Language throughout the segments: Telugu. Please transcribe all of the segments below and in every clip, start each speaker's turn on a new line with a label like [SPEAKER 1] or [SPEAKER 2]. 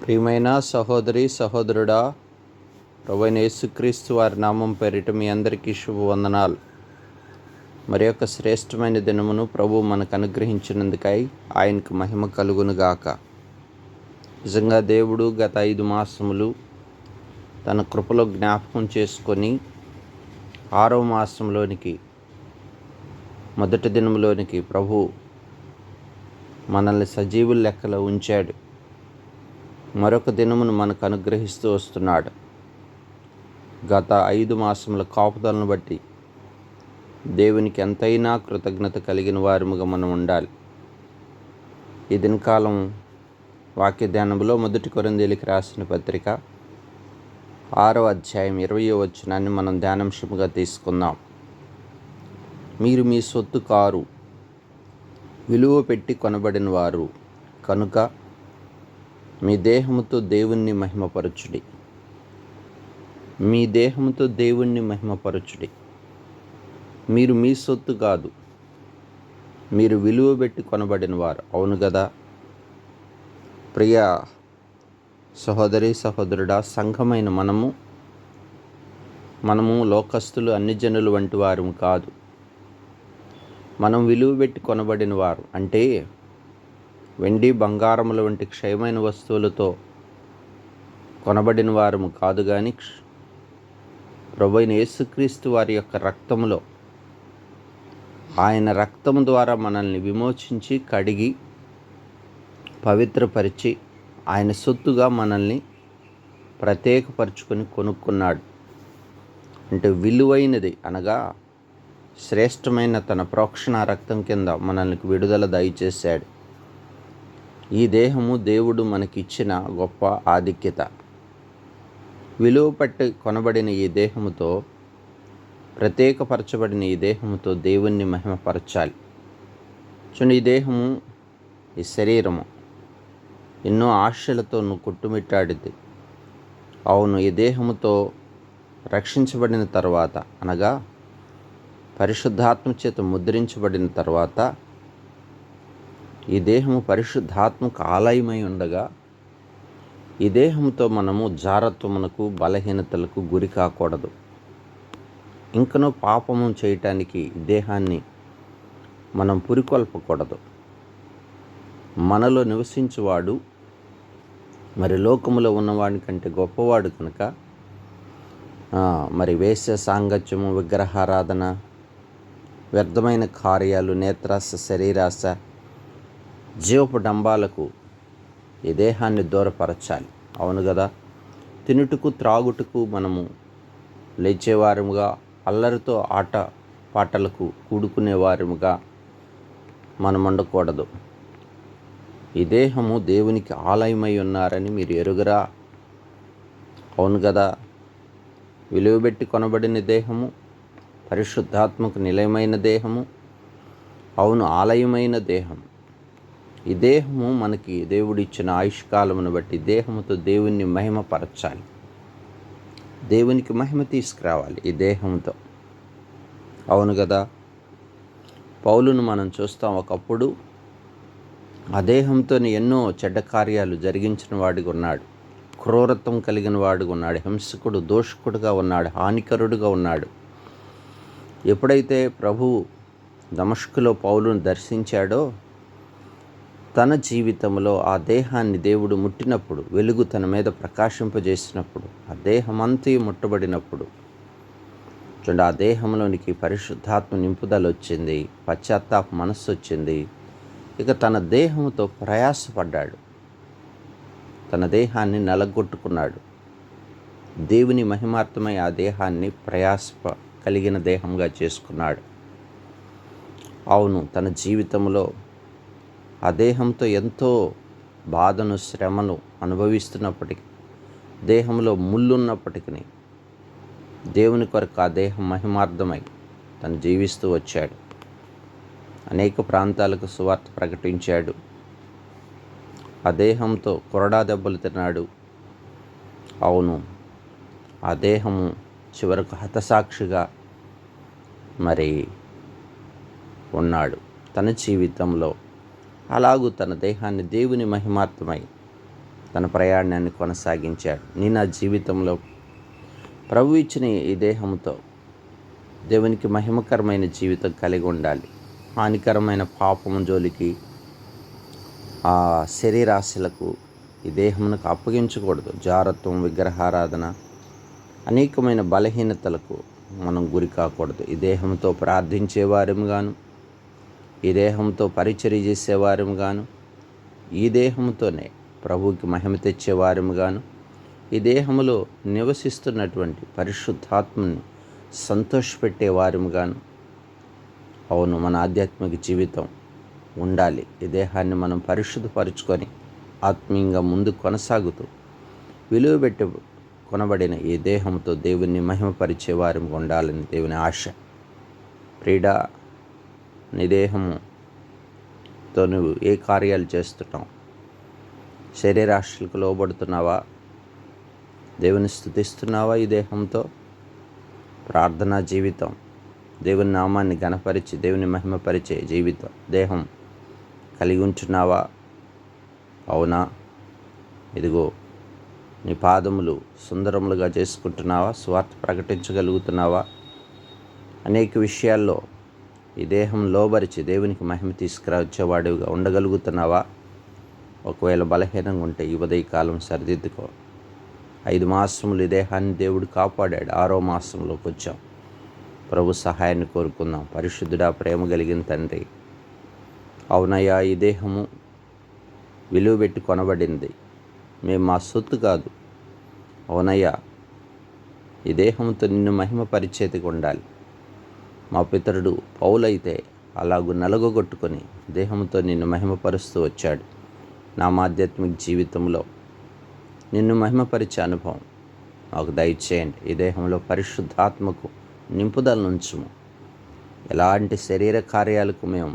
[SPEAKER 1] ప్రియమైన సహోదరి సహోదరుడా, ప్రభువైన యేసుక్రీస్తు వారి నామం పేరిట మీ అందరికీ శుభవందనాలు. మరి యొక్క శ్రేష్టమైన దినమును ప్రభు మనకు అనుగ్రహించినందుకై ఆయనకు మహిమ కలుగునుగాక. నిజంగా దేవుడు గత 5 మాసములు తన కృపలో జ్ఞాపకం చేసుకొని 6వ మాసంలోనికి మొదటి దినంలోనికి ప్రభు మనల్ని సజీవుల లెక్కలో ఉంచాడు. మరొక దినమును మనకు అనుగ్రహిస్తూ వస్తున్నాడు. గత 5 మాసముల కాపుదలను బట్టి దేవునికి ఎంతైనా కృతజ్ఞత కలిగిన వారముగా మనం ఉండాలి. ఈ దినకాలం వాక్య ధ్యానంలో 1 కొరింథీయులకు రాసిన పత్రిక 6వ అధ్యాయం 20వ వచనాన్ని మనం ధ్యానాంశముగా తీసుకుందాం. మీరు మీ సొత్తు కారు, విలువ పెట్టి కొనబడిన వారు కనుక మీ దేహముతో దేవుణ్ణి మహిమపరచుడి. మీ దేహముతో దేవుణ్ణి మహిమపరచుడి. మీరు మీ సొత్తు కాదు, మీరు విలువ పెట్టి కొనబడిన వారు. అవును కదా ప్రియ సహోదరి సహోదరుడా, సంఘమైన మనము లోకస్తులు, అన్ని జనులు వంటి వారు కాదు. మనం విలువ పెట్టి కొనబడిన వారు అంటే వెండి బంగారముల వంటి క్షయమైన వస్తువులతో కొనబడిన వారము కాదు, కానీ ప్రభువైన యేసుక్రీస్తు వారి యొక్క రక్తములో, ఆయన రక్తము ద్వారా మనల్ని విమోచించి కడిగి పవిత్రపరిచి ఆయన సొత్తుగా మనల్ని ప్రత్యేకపరుచుకొని కొనుక్కున్నాడు. అంటే విలువైనది అనగా శ్రేష్టమైన తన ప్రోక్షణ రక్తం కింద మనల్ని విడుదల దయచేశాడు. ఈ దేహము దేవుడు మనకిచ్చిన గొప్ప ఆధిక్యత. విలువ పట్టి కొనబడిన ఈ దేహముతో, ప్రత్యేకపరచబడిన ఈ దేహముతో దేవుణ్ణి మహిమపరచాలి. చూడండి, ఈ దేహము, ఈ శరీరము ఎన్నో ఆశలతో కొట్టుమిట్టాడిద్ది. అవును, ఈ దేహముతో రక్షించబడిన తర్వాత అనగా పరిశుద్ధాత్మ చేత ముద్రించబడిన తర్వాత ఈ దేహము పరిశుద్ధాత్మకు ఆలయమై ఉండగా ఈ దేహంతో మనము జారత్వమునకు, బలహీనతలకు గురి కాకూడదు. ఇంకనూ పాపము చేయటానికి దేహాన్ని మనం పురికొల్పకూడదు. మనలో నివసించువాడు మరి లోకములో ఉన్నవాడి కంటే గొప్పవాడు కనుక మరి వేశ్య సాంగత్యము, విగ్రహారాధన, వ్యర్థమైన కార్యాలు, నేత్రాస, శరీరాస, జీవపు డంబాలకు ఈ దేహాన్ని దూరపరచాలి. అవును కదా, తినుటకు త్రాగుటకు మనము లేచేవారముగా, అల్లరితో ఆట పాటలకు కూడుకునేవారముగా మనం ఉండకూడదు. ఈ దేహము దేవునికి ఆలయమై ఉన్నారని మీరు ఎరుగరా? అవును కదా, విలువబెట్టి కొనబడిన దేహము, పరిశుద్ధాత్మకు నిలయమైన దేహము, అవును ఆలయమైన దేహం. ఈ దేహము మనకి దేవుడిచ్చిన ఆయుష్కాలమును బట్టి దేహముతో దేవుణ్ణి మహిమపరచాలి. దేవునికి మహిమ తీసుకురావాలి ఈ దేహంతో. అవును కదా, పౌలును మనం చూస్తాం. ఒకప్పుడు ఆ దేహంతో ఎన్నో చెడ్డ కార్యాలు జరిగించిన వాడిగా ఉన్నాడు, క్రూరత్వం కలిగిన వాడుగా ఉన్నాడు, హింసకుడు, దోషకుడుగా ఉన్నాడు, హానికరుడుగా ఉన్నాడు. ఎప్పుడైతే ప్రభువు దమస్కులో పౌలును దర్శించాడో, తన జీవితంలో ఆ దేహాన్ని దేవుడు ముట్టినప్పుడు, వెలుగు తన మీద ప్రకాశింపజేసినప్పుడు, ఆ దేహమంతా ముట్టబడినప్పుడు చూడండి, ఆ దేహంలోనికి పరిశుద్ధాత్మ నింపుదల వచ్చింది, పశ్చాత్తాప మనస్సు వచ్చింది. ఇక తన దేహంతో ప్రయాసపడ్డాడు, తన దేహాన్ని నలగొట్టుకున్నాడు. దేవుని మహిమార్థమై ఆ దేహాన్ని కలిగిన దేహంగా చేసుకున్నాడు. అవును, తన జీవితంలో ఆ దేహంతో ఎంతో బాధను, శ్రమను అనుభవిస్తున్నప్పటికీ, దేహంలో ముళ్ళున్నప్పటికీ దేవుని కొరకు ఆ దేహం మహిమార్థమై తను జీవిస్తూ వచ్చాడు. అనేక ప్రాంతాలకు సువార్త ప్రకటించాడు. ఆ దేహంతో కొరడా దెబ్బలు తిన్నాడు. అవును, ఆ దేహము చివరకు హతసాక్షిగా మరి ఉన్నాడు తన జీవితంలో. అలాగూ తన దేహాన్ని దేవుని మహిమార్థమై తన ప్రయాణాన్ని కొనసాగించాడు. నీ నా జీవితంలో ప్రభు ఇచ్చిన ఈ దేహంతో దేవునికి మహిమకరమైన జీవితం కలిగి ఉండాలి. హానికరమైన పాపము జోలికి, ఆ శరీరాశలకు ఈ దేహమునకు అప్పగించకూడదు. జారత్వం, విగ్రహారాధన, అనేకమైన బలహీనతలకు మనం గురి కాకూడదు. ఈ దేహంతో ప్రార్థించేవారముగాను, ఈ దేహంతో పరిచర్య చేసేవారముగాను, ఈ దేహంతోనే ప్రభువుకి మహిమ తెచ్చేవారముగాను, ఈ దేహములో నివసిస్తున్నటువంటి పరిశుద్ధాత్మని సంతోషపెట్టేవారముగాను, అవును, మన ఆధ్యాత్మిక జీవితం ఉండాలి. ఈ దేహాన్ని మనం పరిశుద్ధపరుచుకొని ఆత్మీయంగా ముందు కొనసాగుతూ విలువ పెట్టి కొనబడిన ఈ దేహంతో దేవుని మహిమపరిచే వారిగా ఉండాలని దేవుని ఆశ. ప్రియుడా, నీ దేహముతో నువ్వు ఏ కార్యాలు చేస్తున్నావు? శరీరాశలకు లోబడుతున్నావా? దేవుని స్తుతిస్తున్నావా? ఈ దేహంతో ప్రార్థనా జీవితం, దేవుని నామాన్ని ఘనపరిచి దేవుని మహిమపరిచే జీవితం, దేహం కలిగి ఉంటున్నావా? అవునా? ఇదిగో నీ పాదములు సుందరములుగా చేసుకుంటున్నావా? స్వార్థ ప్రకటించగలుగుతున్నావా? అనేక విషయాల్లో ఈ దేహం లోబరిచి దేవునికి మహిమ తీసుకురావచ్చేవాడిగా ఉండగలుగుతున్నావా? ఒకవేళ బలహీనంగా ఉంటే ఈ ఉదయకాలం సరిదిద్దుకో. 5 మాసములు ఈ దేహాన్ని దేవుడు కాపాడాడు. 6వ మాసంలోకి వచ్చాం. ప్రభు సహాయాన్ని కోరుకుందాం. పరిశుద్ధుడా, ప్రేమ కలిగిన తండ్రి, అవునయ్యా, ఈ దేహము విలువ పెట్టి కొనబడింది. మేము మా సొత్తు కాదు. అవునయ్యా, ఈ దేహంతో నిన్ను మహిమ పరిచేతిగా ఉండాలి. మా పితరుడు పౌలైతే అలాగూ నలగొట్టుకొని దేహంతో నిన్ను మహిమపరుస్తూ వచ్చాడు. నా ఆధ్యాత్మిక జీవితంలో నిన్ను మహిమపరిచే అనుభవం మాకు దయచేయండి. ఈ దేహంలో పరిశుద్ధాత్మకు నింపుదల నుంచుము. ఎలాంటి శరీర కార్యాలకు మేము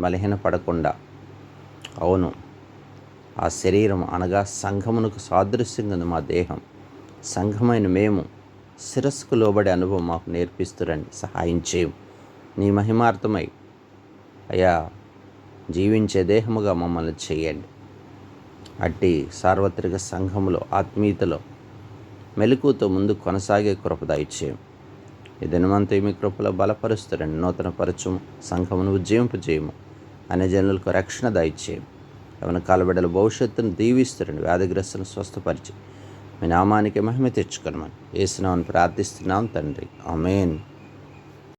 [SPEAKER 1] బలహీనపడకుండా, అవును, ఆ శరీరం అనగా సంఘమునకు సాదృశ్యంగా మా దేహం, సంఘమైన మేము శిరస్సుకు లోబడే అనుభవం మాకు నేర్పిస్తురండి. సహాయం చేయము. నీ మహిమార్థమై అయ్యా జీవించే దేహముగా మమ్మల్ని చేయండి. అట్టి సార్వత్రిక సంఘములో ఆత్మీయతలో మెలకుతో ముందు కొనసాగే కృప దయచేయం. ఈ దినమంతా మీ కృపలో బలపరుస్తారండి. నూతన పరచుము, సంఘమును ఉజ్జీవింపజేయము, అనే జనులకు రక్షణ దయచేయం. యవన కాలబిడ్డల భవిష్యత్తును దీవిస్తారండి. వ్యాధిగ్రస్తులను స్వస్థపరిచి మీ నామానికి మహిమ తెచ్చుకొనమని యేసు నామమున ప్రార్థిస్తున్నాం తండ్రి. ఆమేన్.